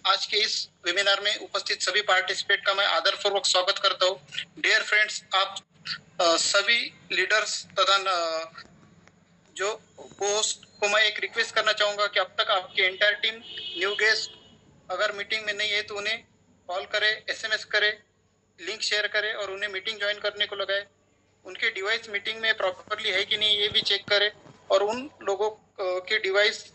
आज के इस वेबिनार में उपस्थित सभी पार्टिसिपेट का मैं आदरपूर्वक स्वागत करता हूँ। डियर फ्रेंड्स, आप सभी लीडर्स तथा जो पोस्ट को मैं एक रिक्वेस्ट करना चाहूंगा कि अब तक आपकी एंटायर टीम न्यू गेस्ट अगर मीटिंग में नहीं है तो उन्हें कॉल करे, एसएमएस करे, लिंक शेयर करे और उन्हें मीटिंग ज्वाइन करने को लगाए। उनके डिवाइस मीटिंग में प्रॉपरली है कि नहीं ये भी चेक करे और उन लोगों के डिवाइस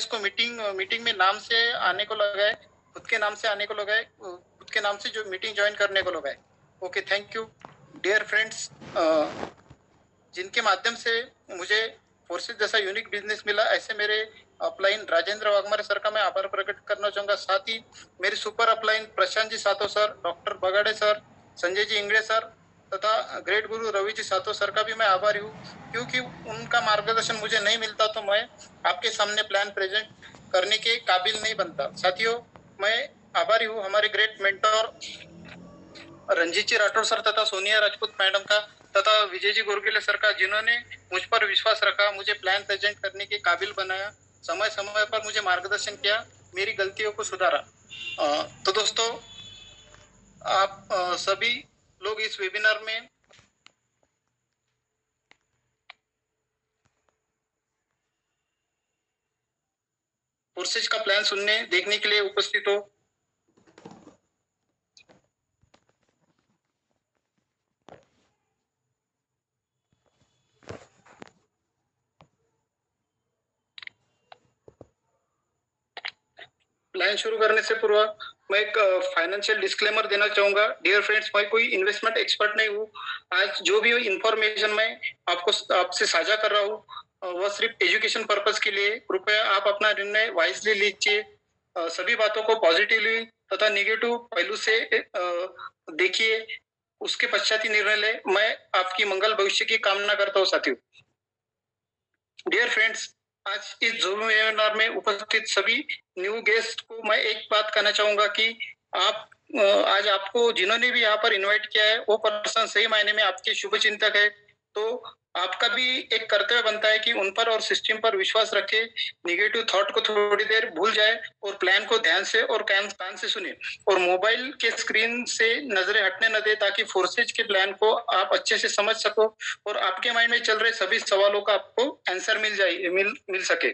को मीटिंग में नाम से आने को लगाए, खुद के नाम से आने को लगाए, खुद के नाम से जो मीटिंग ज्वाइन करने को लगाए। Okay, thank you. Dear friends, जिनके माध्यम से मुझे फोर्सेज जैसा यूनिक बिजनेस मिला, ऐसे मेरे अपलाइन राजेंद्र वाघमारे सर का मैं आभार प्रकट करना चाहूंगा। साथ ही मेरे सुपर अपलाइन प्रशांत जी सातो sir, doctor बगाड़े sir, Sanjay ji Ingade sir तथा ग्रेट गुरु रवि जी सातो सर का भी मैं आभारी हूँ, क्योंकि उनका मार्गदर्शन मुझे नहीं मिलता तो मैं आपके सामने प्लान प्रेजेंट करने के काबिल नहीं बनता। साथियों, मैं आभारी हूँ हमारे ग्रेट मेंटोर रंजीत जी राठौर सर तथा सोनिया राजपूत मैडम का तथा विजय जी गोरगेले सर का, जिन्होंने मुझ पर विश्वास रखा, मुझे प्लान प्रेजेंट करने के काबिल बनाया, समय समय पर मुझे मार्गदर्शन किया, मेरी गलतियों को सुधारा। तो दोस्तों, आप सभी लोग इस वेबिनार में कोर्सेज का प्लान सुनने देखने के लिए उपस्थित हो। प्लान शुरू करने से पूर्व मैं एक फाइनेंशियल डिस्क्लेमर देना चाहूंगा। डियर फ्रेंड्स, मैं कोई इन्वेस्टमेंट एक्सपर्ट नहीं हूँ। आज जो भी इंफॉर्मेशन मैं आपसे साझा कर रहा हूँ वह सिर्फ एजुकेशन पर्पस के लिए। कृपया आप अपना निर्णय वाइजली लीजिए। सभी बातों को पॉजिटिवली तथा नेगेटिव पहलू से देखिए, उसके पश्चात ही निर्णय ले। मैं आपकी मंगल भविष्य की कामना करता हूँ साथियों। डियर फ्रेंड्स, आज इस जूम वेबिनार में उपस्थित सभी न्यू गेस्ट को मैं एक बात कहना चाहूंगा कि आप आज आपको जिन्होंने भी यहाँ पर इनवाइट किया है वो पर्सन सही मायने में आपके शुभ चिंतक है। तो आपका भी एक कर्तव्य बनता है कि उन पर और सिस्टम पर विश्वास रखे, निगेटिव थॉट को थोड़ी देर भूल जाए और प्लान को ध्यान से और कान से सुने और मोबाइल के स्क्रीन से नजरें हटने न दे, ताकि फोर्सेज के प्लान को आप अच्छे से समझ सको और आपके माइंड में चल रहे सभी सवालों का आपको आंसर मिल सके।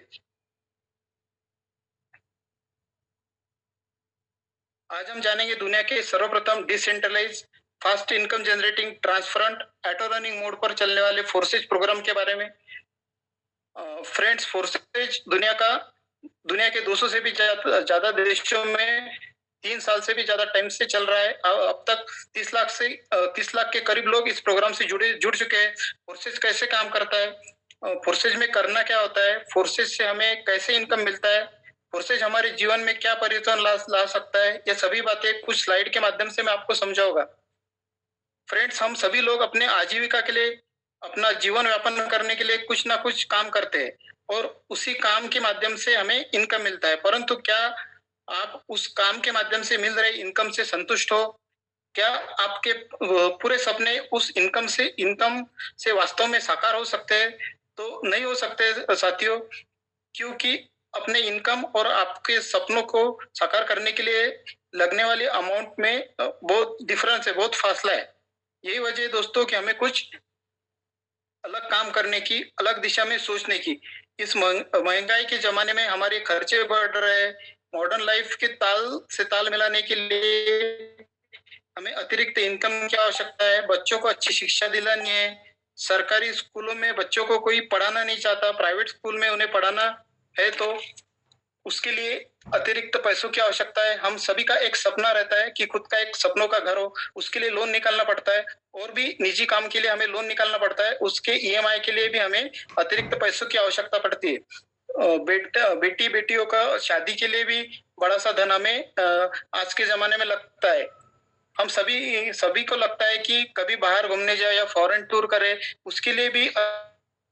आज हम जानेंगे दुनिया के सर्वप्रथम decentralize fast income generating transparent auto running mode पर चलने वाले फोर्सेज प्रोग्राम के बारे में। फ्रेंड्स, फोर्सेज दुनिया के 200 से भी ज्यादा देशों में 3 साल से भी ज्यादा टाइम से चल रहा है। अब तक 30 लाख के करीब लोग इस प्रोग्राम से जुड़ चुके हैं। फोर्सेज कैसे काम करता है, फोर्सेज में करना क्या होता है, फोर्सेज से हमें कैसे इनकम मिलता है, फोर्सेज हमारे जीवन में क्या परिवर्तन ला सकता है, ये सभी बातें कुछ स्लाइड के माध्यम से मैं आपको समझाऊंगा। फ्रेंड्स, हम सभी लोग अपने आजीविका के लिए, अपना जीवन यापन करने के लिए कुछ ना कुछ काम करते हैं और उसी काम के माध्यम से हमें इनकम मिलता है। परंतु क्या आप उस काम के माध्यम से मिल रहे इनकम से संतुष्ट हो? क्या आपके पूरे सपने उस इनकम से वास्तव में साकार हो सकते हैं? तो नहीं हो सकते साथियों, क्योंकि अपने इनकम और आपके सपनों को साकार करने के लिए लगने वाले अमाउंट में बहुत डिफरेंस है, बहुत फासला है। यही वजह है दोस्तों कि हमें कुछ अलग काम करने की, अलग दिशा में सोचने की। इस महंगाई के जमाने में हमारे खर्चे बढ़ रहे हैं। मॉडर्न लाइफ के ताल से ताल मिलाने के लिए हमें अतिरिक्त इनकम की आवश्यकता है। बच्चों को अच्छी शिक्षा दिलानी है। सरकारी स्कूलों में बच्चों को कोई पढ़ाना नहीं चाहता, प्राइवेट स्कूल में उन्हें पढ़ाना है, तो उसके लिए अतिरिक्त पैसों की आवश्यकता है। हम सभी का एक सपना रहता है कि खुद का एक सपनों का घर हो, उसके लिए लोन निकालना पड़ता है और भी निजी काम के लिए हमें लोन निकालना पड़ता है। उसके ईएमआई के लिए भी हमें अतिरिक्त पैसों की आवश्यकता पड़ती है। बेटियों का शादी के लिए भी बड़ा सा धन हमें आज के जमाने में लगता है। हम सभी को लगता है कि कभी बाहर घूमने जाए या फॉरेन टूर करे, उसके लिए भी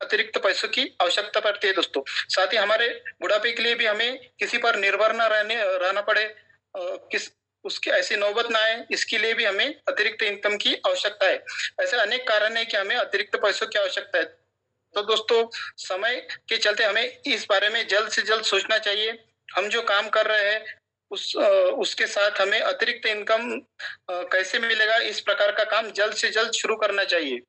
अतिरिक्त पैसों की आवश्यकता पड़ती है दोस्तों। साथ ही हमारे बुढ़ापे के लिए भी हमें किसी पर निर्भर न रहना पड़े, किस उसकी ऐसी नौबत ना आए, इसके लिए भी हमें अतिरिक्त इनकम की आवश्यकता है। ऐसे अनेक कारण है कि हमें अतिरिक्त पैसों की आवश्यकता है तो दोस्तों समय के चलते हमें इस बारे में जल्द से जल्द सोचना चाहिए। हम जो काम कर रहे हैं उसके साथ हमें अतिरिक्त इनकम कैसे मिलेगा, इस प्रकार का काम जल्द से जल्द शुरू करना चाहिए।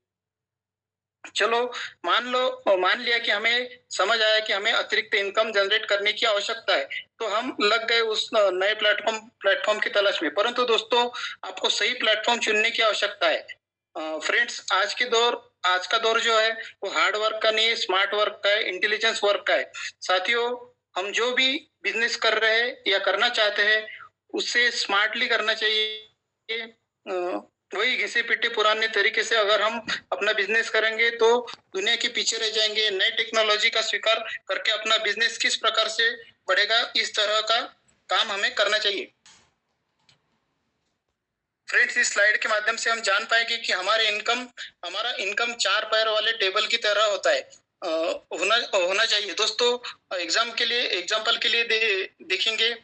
चलो मान लिया कि हमें समझ आया कि हमें अतिरिक्त इनकम जनरेट करने की आवश्यकता है, तो हम लग गए उस नए प्लेटफॉर्म की तलाश में। परंतु दोस्तों आपको सही प्लेटफॉर्म चुनने की आवश्यकता है। फ्रेंड्स आज का दौर जो है वो हार्ड वर्क का नहीं है, स्मार्ट वर्क का है, इंटेलिजेंस वर्क का है। साथियों, हम जो भी बिजनेस कर रहे हैं या करना चाहते हैं उससे स्मार्टली करना चाहिए। वही घिसे पिटे पुराने तरीके से अगर हम अपना बिजनेस करेंगे तो दुनिया के पीछे रह जाएंगे। नई टेक्नोलॉजी का स्वीकार करके अपना बिजनेस किस प्रकार से बढ़ेगा, इस तरह का काम हमें करना चाहिए। फ्रेंड्स, इस स्लाइड के माध्यम से हम जान पाएंगे कि हमारा इनकम चार पैर वाले टेबल की तरह होता है, होना चाहिए। दोस्तों एग्जाम्पल के लिए देखेंगे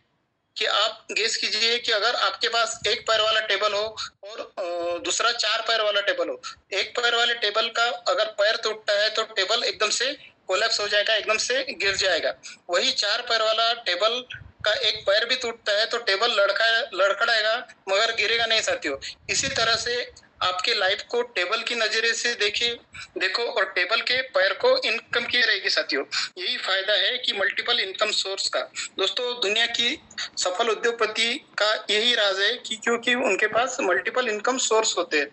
कि आप गेस कीजिए कि अगर आपके पास एक पैर वाला टेबल हो और दूसरा चार पैर वाला टेबल हो। एक पैर वाले टेबल का अगर पैर टूटता है तो टेबल एकदम से कोलैप्स हो जाएगा, एकदम से गिर जाएगा। वही चार पैर वाला टेबल का एक पैर भी टूटता है तो टेबल लड़खड़ाएगा मगर गिरेगा नहीं साथियों। इसी तरह से आपके लाइफ को टेबल की नजरे से देखो और टेबल के पैर को इनकम की रहेगी साथियों। यही फायदा है कि मल्टीपल इनकम सोर्स का। दोस्तों दुनिया की सफल उद्योगपति का यही राज है कि क्योंकि उनके पास मल्टीपल इनकम सोर्स होते हैं।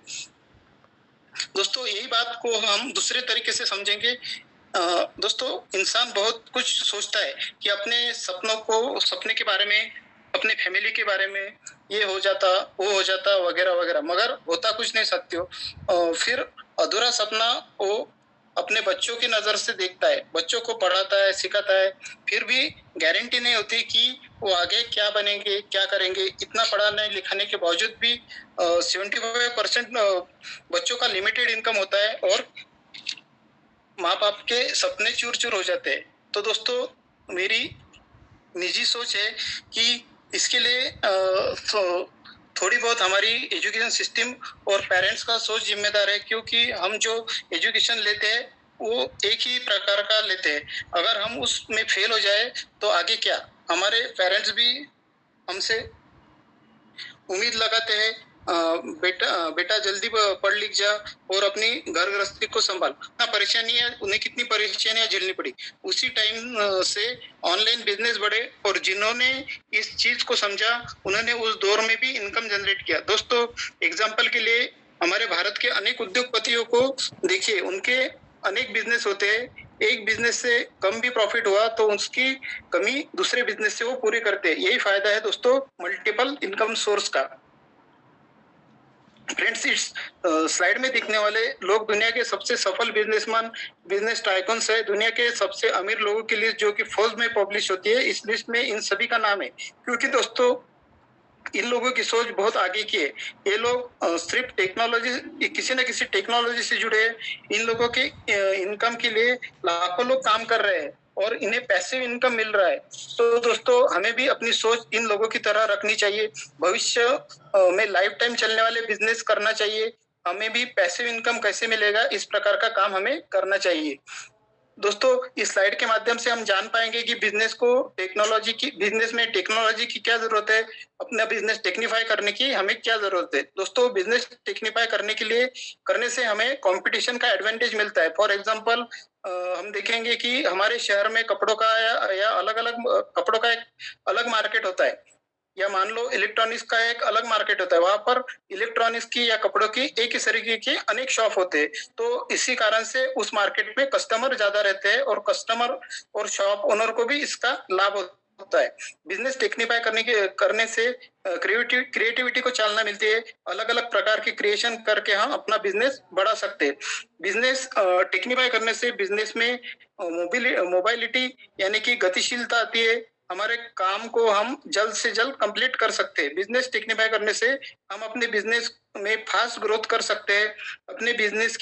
दोस्तों यही बात को हम दूसरे तरीके से समझेंगे। दोस्तों इंसान बहुत कुछ सोचता है कि अपने सपने के बारे में, अपने फैमिली के बारे में, ये हो जाता वो हो जाता वगैरह वगैरह, मगर होता कुछ नहीं साथियों। फिर अधूरा सपना वो अपने बच्चों की नजर से देखता है, बच्चों को पढ़ाता है, सिखाता है, फिर भी गारंटी नहीं होती कि वो आगे क्या बनेंगे, क्या करेंगे। इतना पढ़ाने लिखाने के बावजूद भी 75% बच्चों का लिमिटेड इनकम होता है और माँ बाप के सपने चूर चूर हो जाते हैं। तो दोस्तों मेरी निजी सोच है कि इसके लिए थोड़ी बहुत हमारी एजुकेशन सिस्टम और पेरेंट्स का सोच जिम्मेदार है, क्योंकि हम जो एजुकेशन लेते हैं वो एक ही प्रकार का लेते हैं। अगर हम उसमें फेल हो जाए तो आगे क्या। हमारे पेरेंट्स भी हमसे उम्मीद लगाते हैं बेटा जल्दी पढ़ लिख जा और अपनी घर गृहस्थी को संभाल। उन्हें कितनी परेशानियां झेलनी पड़ी। उसी टाइम से ऑनलाइन बिजनेस बढ़े और जिन्होंने इस चीज को समझा उन्होंने उस दौर में भी इनकम जनरेट किया। दोस्तों एग्जाम्पल के लिए हमारे भारत के अनेक उद्योगपतियों को देखिए, उनके अनेक बिजनेस होते हैं। एक बिजनेस से कम भी प्रॉफिट हुआ तो उसकी कमी दूसरे बिजनेस से वो पूरी करते हैं। यही फायदा है दोस्तों मल्टीपल इनकम सोर्स का। फ्रेंड्स, इस स्लाइड में दिखने वाले लोग दुनिया के सबसे सफल बिजनेस टाइकून्स है। दुनिया के सबसे अमीर लोगों की लिस्ट जो कि फोर्ब्स में पब्लिश होती है, इस लिस्ट में इन सभी का नाम है। क्योंकि दोस्तों इन लोगों की सोच बहुत आगे की है। ये लोग सिर्फ टेक्नोलॉजी, किसी न किसी टेक्नोलॉजी से जुड़े हैं। इन लोगों के इनकम के लिए लाखों लोग काम कर रहे हैं और इन्हें पैसिव इनकम मिल रहा है। तो दोस्तों हमें भी अपनी सोच इन लोगों की तरह रखनी चाहिए। भविष्य में लाइफ टाइम चलने वाले बिजनेस करना चाहिए। हमें भी पैसिव इनकम कैसे मिलेगा, इस प्रकार का काम हमें करना चाहिए। दोस्तों इस स्लाइड के माध्यम से हम जान पाएंगे कि बिजनेस में टेक्नोलॉजी की क्या जरूरत है, अपना बिजनेस टेक्निफाई करने की हमें क्या जरूरत है। दोस्तों बिजनेस टेक्निफाई करने से हमें कंपटीशन का एडवांटेज मिलता है। फॉर एग्जांपल हम देखेंगे कि हमारे शहर में कपड़ों का या अलग अलग कपड़ों का एक अलग मार्केट होता है, या मान लो इलेक्ट्रॉनिक्स का एक अलग मार्केट होता है। वहां पर इलेक्ट्रॉनिक्स की या कपड़ों की एक ही तरीके के अनेक शॉप होते हैं। तो इसी कारण से उस मार्केट में कस्टमर ज्यादा रहते हैं और कस्टमर और शॉप ओनर को भी इसका लाभ होता है। बिजनेस टेक्निफाई करने से क्रिएटिविटी को चालना मिलती है। अलग अलग प्रकार की क्रिएशन करके हम अपना बिजनेस बढ़ा सकते हैं। बिजनेस टेक्निफाई करने से बिजनेस में मोबाइलिटी यानी कि गतिशीलता आती है। हमारे काम को हम जल्द से जल्द कंप्लीट कर सकते हैं। बिजनेस टेक्निफाई करने से हम अपने बिजनेस में फास्ट ग्रोथ कर सकते हैं। अपने बिजनेस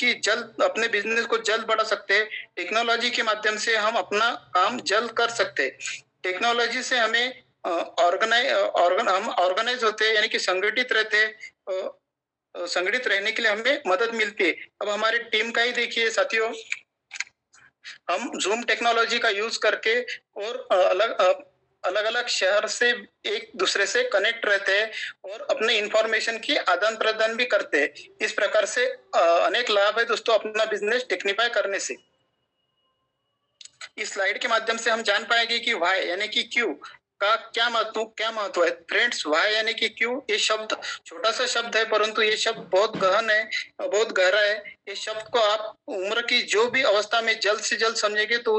को जल्द बढ़ा सकते हैं। टेक्नोलॉजी के माध्यम से हम अपना काम जल्द कर सकते हैं। टेक्नोलॉजी से हमें हम ऑर्गेनाइज होते हैं, यानी कि संगठित रहते हैं। संगठित रहने के लिए हमें मदद मिलती है। अब हमारे टीम का ही देखिए साथियों, हम जूम टेक्नोलॉजी का यूज करके और अलग अलग शहर से एक दूसरे से कनेक्ट रहते हैं और अपने इंफॉर्मेशन की आदान प्रदान भी करते हैं। इस प्रकार से अनेक लाभ है दोस्तों अपना बिजनेस टेक्निफाई करने से। इस स्लाइड के माध्यम से हम जान पाएंगे कि वाई यानी कि क्यों का क्या महत्व है। फ्रेंड्स, वाई यानी कि क्यों, ये शब्द छोटा सा शब्द है परंतु ये शब्द बहुत गहन है, बहुत गहरा है। ये शब्द को आप उम्र की जो भी अवस्था में जल्द से जल्द समझेंगे तो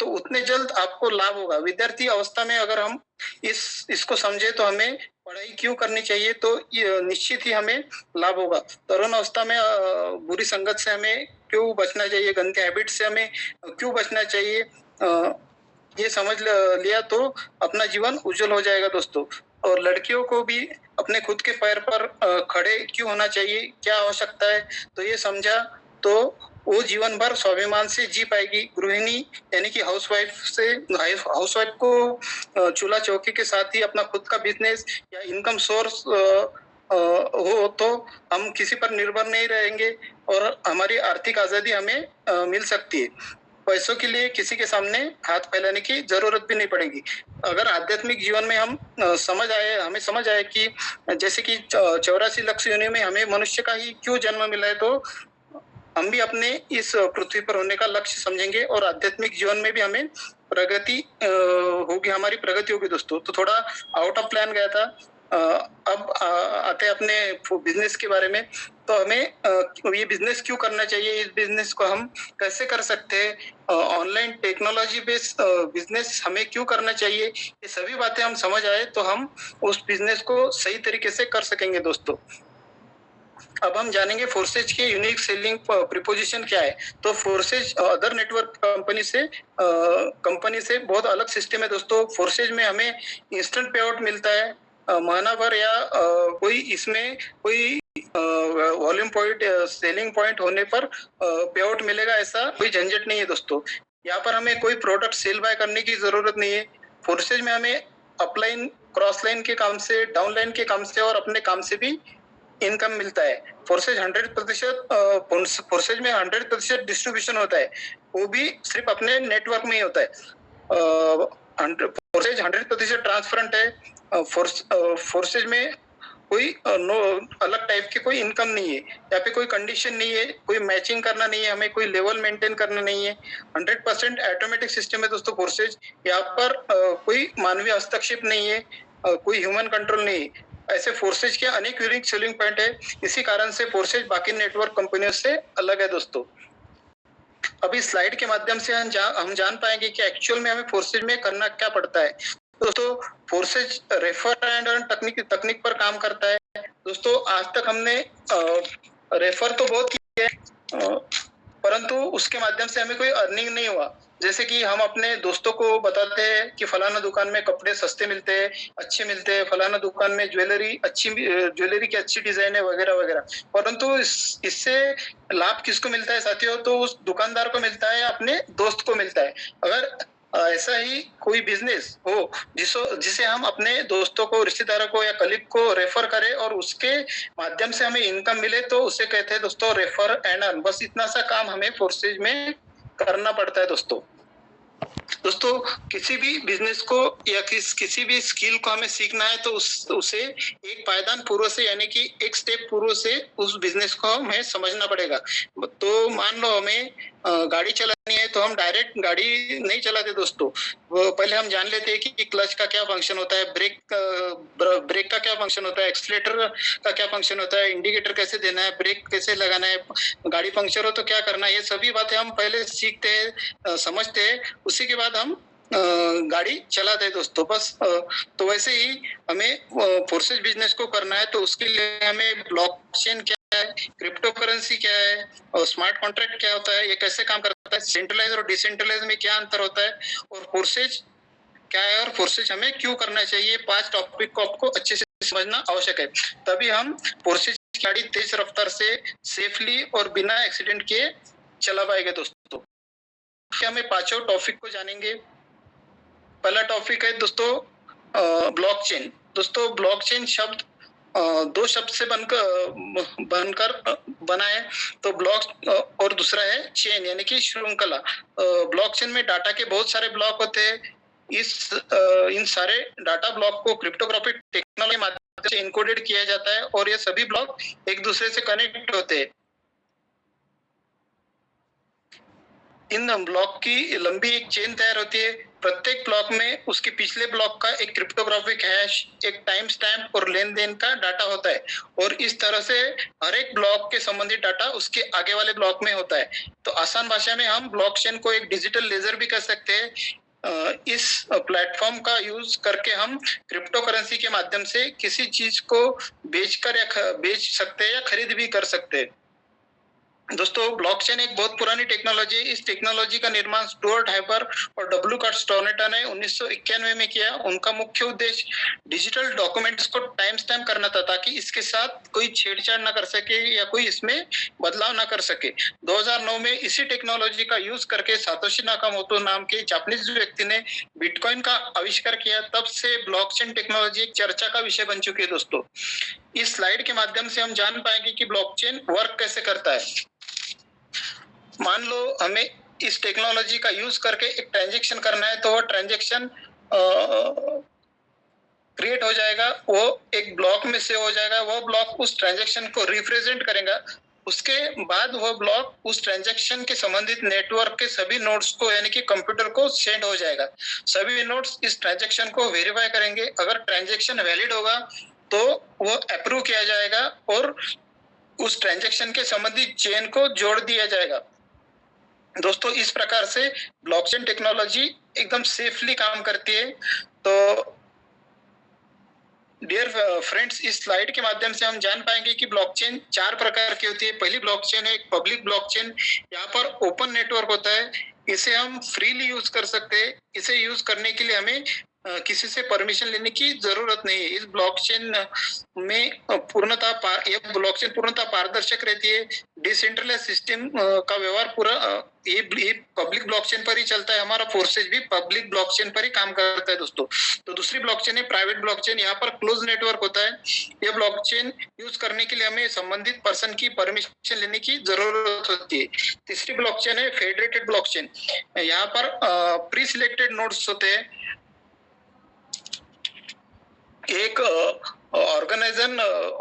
उतने जल्द आपको लाभ होगा। विद्यार्थी अवस्था में अगर हम इसको समझे तो हमें पढ़ाई क्यों करनी चाहिए तो ये निश्चित ही हमें लाभ होगा। तरुण अवस्था में बुरी संगत से हमें क्यों बचना चाहिए, गंदे हैबिट से हमें क्यों बचना चाहिए, ये समझ लिया तो अपना जीवन उज्जवल हो जाएगा दोस्तों। और लड़कियों को भी अपने खुद के पैर पर खड़े क्यों होना चाहिए, क्या आवश्यकता है, तो ये समझा तो वो जीवन भर स्वाभिमान से जी पाएगी। गृहिणी यानी कि हाउसवाइफ को चूल्हा चौकी के साथ ही अपना खुद का बिजनेस या इनकम सोर्स हो तो हम किसी पर निर्भर नहीं रहेंगे और हमारी आर्थिक आजादी हमें मिल सकती है। पैसों के लिए किसी के सामने हाथ फैलाने की जरूरत भी नहीं पड़ेगी। अगर आध्यात्मिक जीवन में हमें समझ आए कि जैसे कि 84 लाख योनि में हमें मनुष्य का ही क्यों जन्म मिला है, तो हम भी अपने इस पृथ्वी पर होने का लक्ष्य समझेंगे और आध्यात्मिक जीवन में भी हमें प्रगति होगी, हमारी प्रगति होगी दोस्तों। तो थोड़ा आउट ऑफ प्लान गया था। अब आते हैं अपने बिजनेस के बारे में। तो हमें ये बिजनेस क्यों करना चाहिए, इस बिजनेस को हम कैसे कर सकते हैं, ऑनलाइन टेक्नोलॉजी बेस्ड बिजनेस हमें क्यों करना चाहिए, ये सभी बातें हम समझ आए तो हम उस बिजनेस को सही तरीके से कर सकेंगे दोस्तों। अब हम जानेंगे फोर्सेज के यूनिक सेलिंग प्रीपोजिशन क्या है। तो फोर्सेज अदर नेटवर्क कंपनी से बहुत अलग सिस्टम है दोस्तों। फोर्सेज में हमें इंस्टेंट पे आउट मिलता है, महीना भर या कोई इसमें कोई वॉल्यूम पॉइंट सेलिंग पॉइंट होने पर पे आउट मिलेगा, ऐसा कोई झंझट नहीं है दोस्तों। यहाँ पर हमें कोई प्रोडक्ट सेल बाय करने की जरूरत नहीं है। फोर्सेज में हमें अपलाइन क्रॉस लाइन के काम से, डाउन लाइन के काम से और अपने काम से भी इनकम मिलता है। फोर्सेज 100% फोर्सेज में 100% डिस्ट्रीब्यूशन होता है, वो भी सिर्फ अपने नेटवर्क में ही होता है। फोर्सेज 100% ट्रांसपेरेंट है। फोर्सेज में कोई नो अलग टाइप की कोई इनकम नहीं है, यहाँ पे कोई कंडीशन नहीं है, कोई मैचिंग करना नहीं है, हमें कोई लेवल मेंटेन करना नहीं है। 100% ऑटोमेटिक सिस्टम है दोस्तों फोर्सेज। यहाँ पर कोई मानवीय हस्तक्षेप नहीं है, कोई ह्यूमन कंट्रोल नहीं है। ऐसे फोर्सेज के अनेक यूनिक सेलिंग पॉइंट है, इसी कारण से फोर्सेज बाकी नेटवर्क कंपनियों से अलग है दोस्तों। अभी स्लाइड के माध्यम से हम जान पाएंगे कि एक्चुअल में हमें फोर्सेज में करना क्या पड़ता है दोस्तों। फोर्सेज रेफर एंड अर्न तकनीक पर काम करता है दोस्तों। आज तक हमने रेफर तो बहुत किया है परंतु उसके माध्यम से हमें कोई अर्निंग नहीं हुआ। जैसे कि हम अपने दोस्तों को बताते हैं कि फलाना दुकान में कपड़े सस्ते मिलते हैं, अच्छे मिलते हैं, फलाना दुकान में ज्वेलरी की अच्छी डिजाइन है वगैरह वगैरह, परंतु इससे लाभ किसको मिलता है साथियों, तो उस दुकानदार को मिलता है, अपने दोस्त को मिलता है। अगर ऐसा ही कोई बिजनेस हो जिसे हम अपने दोस्तों को, रिश्तेदारों को या कलीग को रेफर करें और उसके माध्यम से हमें इनकम मिले तो उसे कहते हैं दोस्तों रेफर एंड अर्न। बस इतना सा काम हमें फोर्सेज में करना पड़ता है दोस्तों। किसी भी बिजनेस को या किसी भी स्किल को हमें सीखना है तो उसे एक पायदान पूर्व से यानी कि एक स्टेप पूर्व से उस बिजनेस को हमें समझना पड़ेगा। तो मान लो हमें गाड़ी चलानी है तो हम डायरेक्ट गाड़ी नहीं चलाते दोस्तों। वो पहले हम जान लेते हैं कि क्लच का क्या फंक्शन होता है, ब्रेक का क्या फंक्शन होता है, एक्सीलेटर का क्या फंक्शन होता है, इंडिकेटर कैसे देना है, ब्रेक कैसे लगाना है, गाड़ी पंक्चर हो तो क्या करना है, ये सभी बातें हम पहले सीखते हैं, समझते हैं, उसी के बाद हम गाड़ी चलाते हैं दोस्तों। बस तो वैसे ही हमें फोर्सेज बिजनेस को करना है तो उसके लिए हमें ब्लॉकचेन क्या है, क्रिप्टो करेंसी क्या है और स्मार्ट कॉन्ट्रैक्ट क्या होता है, ये कैसे काम करता है, सेंट्रलाइज और डिसेंट्रलाइज में क्या अंतर होता है और फोर्सेज क्या है और फोर्सेज हमें क्यों करना चाहिए, 5 टॉपिक को आपको अच्छे से समझना आवश्यक है। तभी हम फोर्सेज की गाड़ी तेज रफ्तार से सेफली और बिना एक्सीडेंट के चला पाएंगे दोस्तों। क्या हमें 5 टॉपिक को जानेंगे। पहला टॉपिक है दोस्तों ब्लॉकचेन। दोस्तों ब्लॉकचेन शब्द दो शब्द से बनकर बना है। तो ब्लॉक और दूसरा है चेन यानी कि श्रृंखला। ब्लॉकचेन में डाटा के बहुत सारे ब्लॉक होते हैं। इन सारे डाटा ब्लॉक को क्रिप्टोग्राफिक टेक्नोलॉजी के माध्यम से इनकोडेड किया जाता है और ये सभी ब्लॉक एक दूसरे से कनेक्ट होते हैं। इन ब्लॉक की लंबी एक चेन तैयार होती है। प्रत्येक ब्लॉक में उसके पिछले ब्लॉक का एक क्रिप्टोग्राफिक हैश, एक टाइम स्टैम्प और लेन देन का डाटा होता है और इस तरह से हर एक ब्लॉक के संबंधित डाटा उसके आगे वाले ब्लॉक में होता है। तो आसान भाषा में हम ब्लॉकचेन को एक डिजिटल लेजर भी कह सकते हैं। इस प्लेटफॉर्म का यूज करके हम क्रिप्टो करेंसी के माध्यम से किसी चीज को बेच सकते हैं या खरीद भी कर सकते हैं। दोस्तों, ब्लॉकचेन एक बहुत पुरानी टेक्नोलॉजी है। इस टेक्नोलॉजी का निर्माण स्टुअर्ट हाइपर और डब्ल्यू कार्ट स्टोनेटा ने 1991 में किया। उनका मुख्य उद्देश्य डिजिटल डॉक्यूमेंट्स को टाइम स्टैम्प करना था ताकि इसके साथ कोई छेड़छाड़ ना कर सके या कोई इसमें बदलाव ना कर सके। 2009 में इसी टेक्नोलॉजी का यूज करके सातोशी नाकामोटो नाम के जापानीज व्यक्ति ने बिटकॉइन का आविष्कार किया। तब से ब्लॉकचेन टेक्नोलॉजी एक चर्चा का विषय बन चुकी है। दोस्तों, इस स्लाइड के माध्यम से हम जान पाएंगे कि ब्लॉकचेन वर्क कैसे करता है। मान लो हमें इस टेक्नोलॉजी का यूज करके एक ट्रांजैक्शन करना है, तो वो ट्रांजैक्शन क्रिएट हो जाएगा, वो एक ब्लॉक में से हो जाएगा। वो ब्लॉक उस ट्रांजैक्शन को रिप्रेजेंट करेगा। उसके बाद वो ब्लॉक उस ट्रांजैक्शन के संबंधित नेटवर्क के सभी नोड्स को यानी कि कंप्यूटर को सेंड हो जाएगा। सभी नोड्स इस ट्रांजैक्शन को वेरीफाई करेंगे। अगर ट्रांजैक्शन वैलिड होगा तो वो अप्रूव किया जाएगा और उस ट्रांजैक्शन के संबंधित चेन को जोड़ दिया जाएगा। दोस्तों, इस प्रकार से ब्लॉकचेन टेक्नोलॉजी एकदम सेफली काम करती है। तो डियर फ्रेंड्स, इस स्लाइड के माध्यम से हम जान पाएंगे कि ब्लॉकचेन 4 प्रकार की होती है। पहली ब्लॉकचेन है एक पब्लिक ब्लॉकचेन। यहाँ पर ओपन नेटवर्क होता है। इसे हम फ्रीली यूज कर सकते हैं। इसे यूज करने के लिए हमें किसी से परमिशन लेने की जरूरत नहीं है। इस ब्लॉकचेन में यह ब्लॉकचेन पूर्णतः पारदर्शक रहती है। डिसेंट्रलाइज सिस्टम का व्यवहार पूरा ये पब्लिक ब्लॉकचेन पर ही चलता है। हमारा फोर्सेज भी पब्लिक ब्लॉकचेन पर ही काम करता है। दोस्तों, तो दूसरी ब्लॉकचेन है प्राइवेट ब्लॉकचेन। यहाँ पर क्लोज नेटवर्क होता है। यह ब्लॉकचेन यूज करने के लिए हमें संबंधित पर्सन की परमिशन लेने की जरूरत होती है। तीसरी ब्लॉकचेन है फेडरेटेड ब्लॉकचेन। यहाँ पर प्री सिलेक्टेड नोड्स होते हैं। एक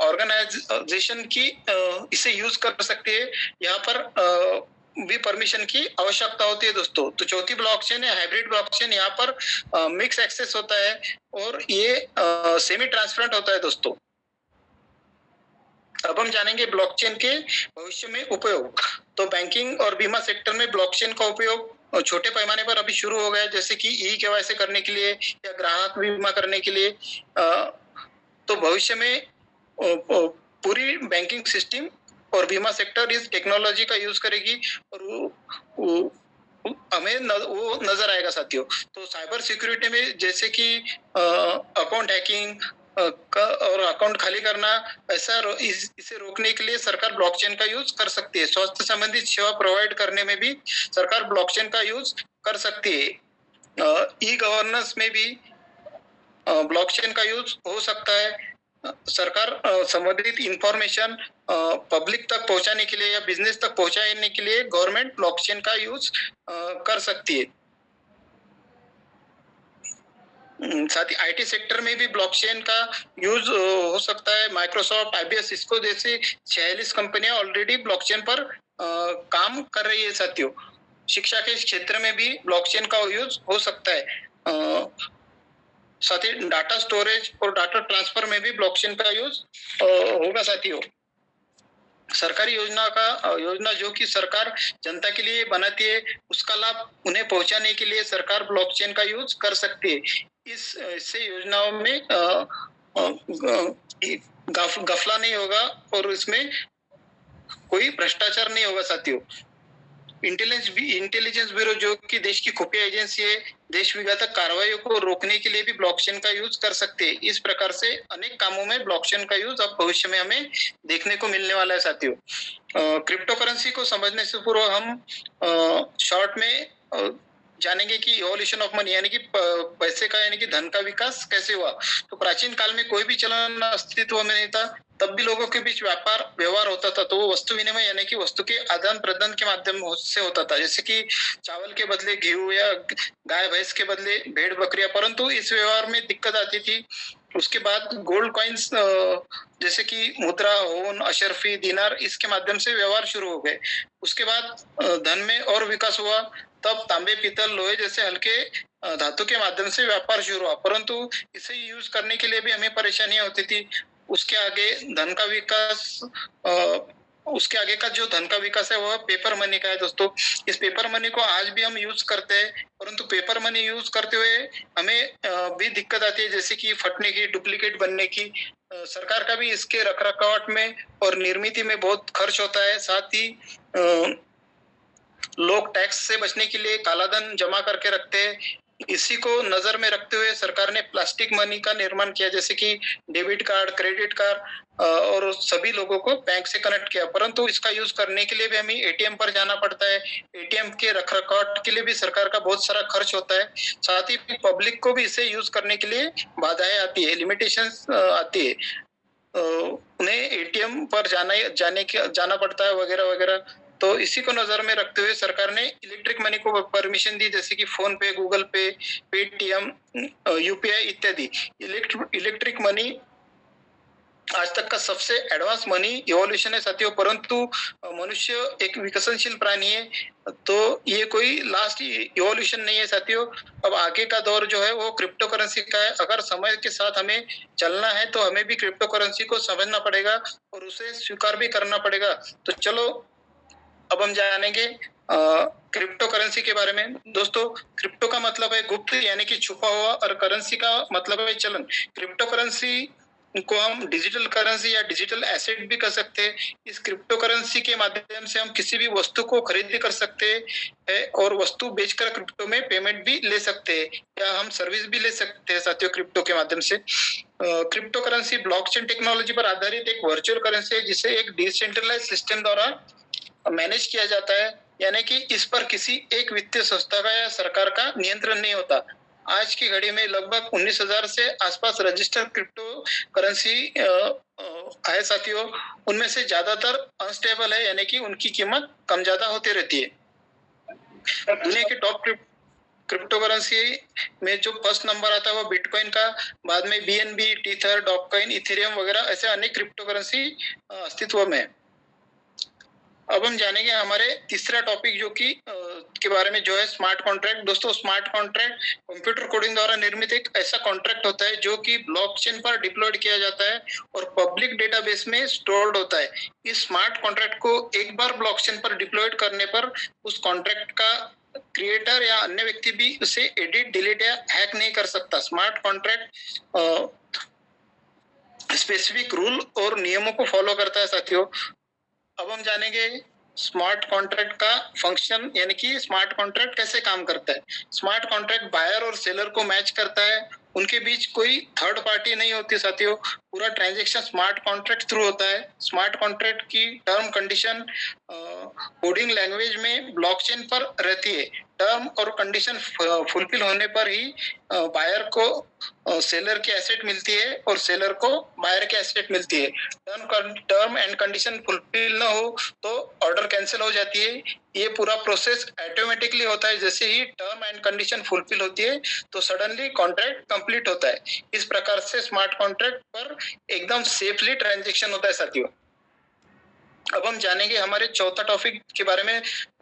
ऑर्गेनाइजेशन की इसे यूज कर सकती है। यहाँ पर भी परमिशन की आवश्यकता होती है। दोस्तों, तो चौथी ब्लॉकचेन है हाइब्रिड ब्लॉकचेन। यहाँ पर मिक्स एक्सेस होता है और ये सेमी ट्रांसपेरेंट होता है। दोस्तों, अब हम जानेंगे ब्लॉकचेन के भविष्य में उपयोग। तो बैंकिंग और बीमा सेक्टर में ब्लॉकचेन का उपयोग छोटे पैमाने पर अभी शुरू हो गया, जैसे कि ई-केवाईसी करने के लिए या ग्राहक बीमा करने के लिए। तो भविष्य में पूरी बैंकिंग सिस्टम और बीमा सेक्टर इस टेक्नोलॉजी का यूज करेगी और हमें वो नजर आएगा साथियों। तो साइबर सिक्योरिटी में जैसे कि अकाउंट हैकिंग और अकाउंट खाली करना, इसे रोकने के लिए सरकार ब्लॉकचेन का यूज कर सकती है। स्वास्थ्य संबंधित सेवा प्रोवाइड करने में भी सरकार ब्लॉकचेन का यूज कर सकती है। ई गवर्नेंस में भी ब्लॉकचेन का यूज हो सकता है। सरकार संबंधित इंफॉर्मेशन पब्लिक तक पहुंचाने के लिए या बिजनेस तक पहुंचाने के लिए गवर्नमेंट ब्लॉकचेन का यूज कर सकती है। साथ ही आईटी सेक्टर में भी ब्लॉकचेन का यूज हो सकता है। माइक्रोसॉफ्ट, आईबीएस, सिस्को जैसी 46 कंपनियां ऑलरेडी ब्लॉकचेन पर काम कर रही है साथियों। शिक्षा के क्षेत्र में भी ब्लॉकचेन का यूज हो सकता है। साथ ही डाटा स्टोरेज और डाटा ट्रांसफर में भी ब्लॉकचेन का यूज होगा साथियों। सरकारी योजना जो कि सरकार जनता के लिए बनाती है, उसका लाभ उन्हें पहुंचाने के लिए सरकार ब्लॉकचेन का यूज कर सकती है। इससे योजनाओं में गफला नहीं होगा और इसमें कोई भ्रष्टाचार नहीं होगा साथियों। इंटेलिजेंस ब्यूरो जो कि देश की खुफिया एजेंसी है, देश विघातक कार्रवाइयों को रोकने के लिए भी ब्लॉकचेन का यूज कर सकते हैं। इस प्रकार से अनेक कामों में ब्लॉकचेन का यूज अब भविष्य में हमें देखने को मिलने वाला है साथियों। क्रिप्टो करेंसी को समझने से पूर्व हम शॉर्ट में जानेंगे कि इवोल्यूशन ऑफ मनी यानी कि पैसे का यानी कि धन का विकास कैसे हुआ। तो प्राचीन काल में कोई भी चलन अस्तित्व में नहीं था, तब भी लोगों के बीच व्यापार व्यवहार होता था, तो वो वस्तु विनिमय यानी कि वस्तु के आदान प्रदान के माध्यम से होता था। जैसे कि चावल के बदले गेहूं या गाय भैंस के बदले भेड़ बकरियां, परंतु इस व्यवहार में दिक्कत आती थी। उसके बाद गोल्ड कॉइन्स जैसे कि मुद्रा, होन, अशरफी, दिनार, इसके माध्यम से व्यवहार शुरू हो गए। उसके बाद धन में और विकास हुआ, तब तांबे, पीतल, लोहे जैसे हल्के धातु के माध्यम से व्यापार शुरू हुआ, परंतु इसे यूज करने के लिए भी हमें परेशानियां होती थी। उसके आगे धन का विकास उसके आगे का जो धन का विकास है वह पेपर मनी का है दोस्तों। इस पेपर मनी को आज भी हम यूज करते हैं, परंतु पेपर मनी यूज करते हुए हमें भी दिक्कत आती है, जैसे कि फटने की, डुप्लीकेट बनने की। सरकार का भी इसके रखरखाव में और निर्मित में बहुत खर्च होता है। साथ ही लोग टैक्स से बचने के लिए काला धन जमा करके रखते हैं। इसी को नजर में रखते हुए सरकार ने प्लास्टिक मनी का निर्माण किया, जैसे कि डेबिट कार्ड, क्रेडिट कार्ड और सभी लोगों को बैंक से कनेक्ट किया। परंतु इसका यूज करने के लिए भी हमें एटीएम पर जाना पड़ता है। एटीएम के रखरखाव के लिए भी सरकार का बहुत सारा खर्च होता है। साथ ही पब्लिक को भी इसे यूज करने के लिए बाधाएं आती है, लिमिटेशंस आती है। उन्हें एटीएम पर जाना पड़ता है वगैरह वगैरह। तो इसी को नजर में रखते हुए सरकार ने इलेक्ट्रिक मनी को परमिशन दी, जैसे कि फोन पे, गूगल पे, पेटीएम, यूपीआई इत्यादि। इलेक्ट्रिक मनी आज तक का सबसे एडवांस मनी इवोल्यूशन है साथियों, परंतु मनुष्य एक विकसनशील प्राणी है, तो ये कोई लास्ट इवोल्यूशन नहीं है साथियों। अब आगे का दौर जो है वो क्रिप्टो करेंसी का है। अगर समय के साथ हमें चलना है तो हमें भी क्रिप्टो करेंसी को समझना पड़ेगा और उसे स्वीकार भी करना पड़ेगा। तो चलो अब हम जानेंगे क्रिप्टो करेंसी के बारे में। दोस्तों, क्रिप्टो का मतलब है गुप्त यानी कि छुपा हुआ, और करेंसी का मतलब है चलन। क्रिप्टो करेंसी को हम डिजिटल करेंसी या डिजिटल एसेट भी कर सकते हैं। इस क्रिप्टो करेंसी के माध्यम से हम किसी भी वस्तु को खरीदी कर सकते हैं और वस्तु बेचकर क्रिप्टो में पेमेंट भी ले सकते हैं, या हम सर्विस भी ले सकते हैं साथियों क्रिप्टो के माध्यम से। क्रिप्टो करेंसी ब्लॉकचेन टेक्नोलॉजी पर आधारित एक वर्चुअल करेंसी है, जिसे एक डिसेंट्रलाइज सिस्टम द्वारा मैनेज किया जाता है, यानी कि इस पर किसी एक वित्तीय संस्था का या सरकार का नियंत्रण नहीं होता। आज की घड़ी में लगभग 19,000 से आसपास रजिस्टर्ड क्रिप्टो करेंसी है साथियों। उनमें से ज्यादातर अनस्टेबल है, यानी कि उनकी कीमत कम ज्यादा होती रहती है। दुनिया की टॉप क्रिप्टो करेंसी में जो फर्स्ट नंबर आता है वो बिटकॉइन का, बाद में बीएनबी, टीथर, डॉगकॉइन, इथेरियम वगैरह ऐसे अनेक क्रिप्टो करेंसी अस्तित्व में है। अब हम जानेंगे हमारे तीसरा टॉपिक जो कि के बारे में, जो है स्मार्ट कॉन्ट्रैक्ट। दोस्तों, स्मार्ट कॉन्ट्रैक्ट कंप्यूटर कोडिंग द्वारा निर्मित एक ऐसा कॉन्ट्रैक्ट होता है जो कि ब्लॉकचेन पर डिप्लॉयड किया जाता है और पब्लिक डेटाबेस में स्टोर्ड होता है। इस स्मार्ट कॉन्ट्रैक्ट को एक बार ब्लॉकचेन पर डिप्लॉयड करने पर उस कॉन्ट्रैक्ट का क्रिएटर या अन्य व्यक्ति भी उसे एडिट, डिलीट या हैक नहीं कर सकता। स्मार्ट कॉन्ट्रैक्ट स्पेसिफिक रूल और नियमों को फॉलो करता है साथियों। अब हम जानेंगे स्मार्ट कॉन्ट्रैक्ट का फंक्शन, यानी कि स्मार्ट कॉन्ट्रैक्ट कैसे काम करता है। स्मार्ट कॉन्ट्रैक्ट बायर और सेलर को मैच करता है, उनके बीच कोई थर्ड पार्टी नहीं होती साथियों। पूरा ट्रांजैक्शन स्मार्ट कॉन्ट्रैक्ट थ्रू होता है। स्मार्ट कॉन्ट्रैक्ट की टर्म कंडीशन कोडिंग लैंग्वेज में ब्लॉकचेन पर रहती है। टर्म और कंडीशन फुलफिल होने पर ही बायर को सेलर की एसेट मिलती है और सेलर को बायर की एसेट मिलती है। टर्म एंड कंडीशन फुलफिल ना हो तो ऑर्डर कैंसिल हो जाती है। ये पूरा प्रोसेस ऑटोमेटिकली होता है। जैसे ही टर्म एंड कंडीशन फुलफिल होती है तो सडनली कॉन्ट्रैक्ट कंप्लीट होता है। इस प्रकार से स्मार्ट कॉन्ट्रैक्ट पर एकदम सेफली ट्रांजैक्शन होता है साथियों। अब हम जानेंगे हमारे चौथा टॉपिक के बारे में,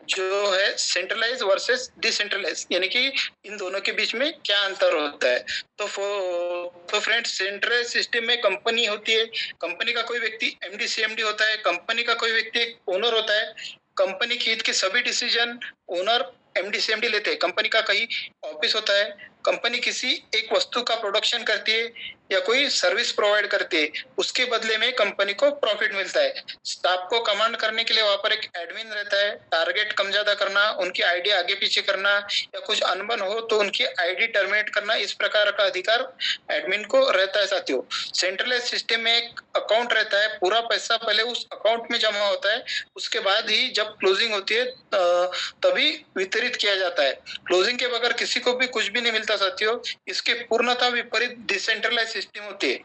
जो है सेंट्रलाइज वर्सेस डिसेंट्रलाइज, यानी कि इन दोनों के बीच में क्या अंतर होता है। तो फ्रेंड्स, सेंट्रलाइज सिस्टम में कंपनी होती है, कंपनी का कोई व्यक्ति एमडी सीएमडी होता है, कंपनी का कोई व्यक्ति एक ओनर होता है। कंपनी के हित के सभी डिसीजन ओनर एमडी सीएमडी लेते हैं। कंपनी का कहीं ऑफिस होता है, कंपनी किसी एक वस्तु का प्रोडक्शन करती है या कोई सर्विस प्रोवाइड करती है, उसके बदले में कंपनी को प्रॉफिट मिलता है। स्टाफ को कमांड करने के लिए वहां पर एक एडमिन रहता है, टारगेट कम ज्यादा करना, उनकी आईडी आगे पीछे करना या कुछ अनबन हो तो उनकी आईडी टर्मिनेट करना, इस प्रकार का अधिकार एडमिन को रहता है साथियों। सेंट्रलाइज सिस्टम में एक अकाउंट रहता है, पूरा पैसा पहले उस अकाउंट में जमा होता है, उसके बाद ही जब क्लोजिंग होती है तभी वितरित किया जाता है। क्लोजिंग के बगैर किसी को भी कुछ भी नहीं मिलता साथियों। इसके पूर्णतः विपरीत डिसेंट्रलाइज सिस्टम होती है।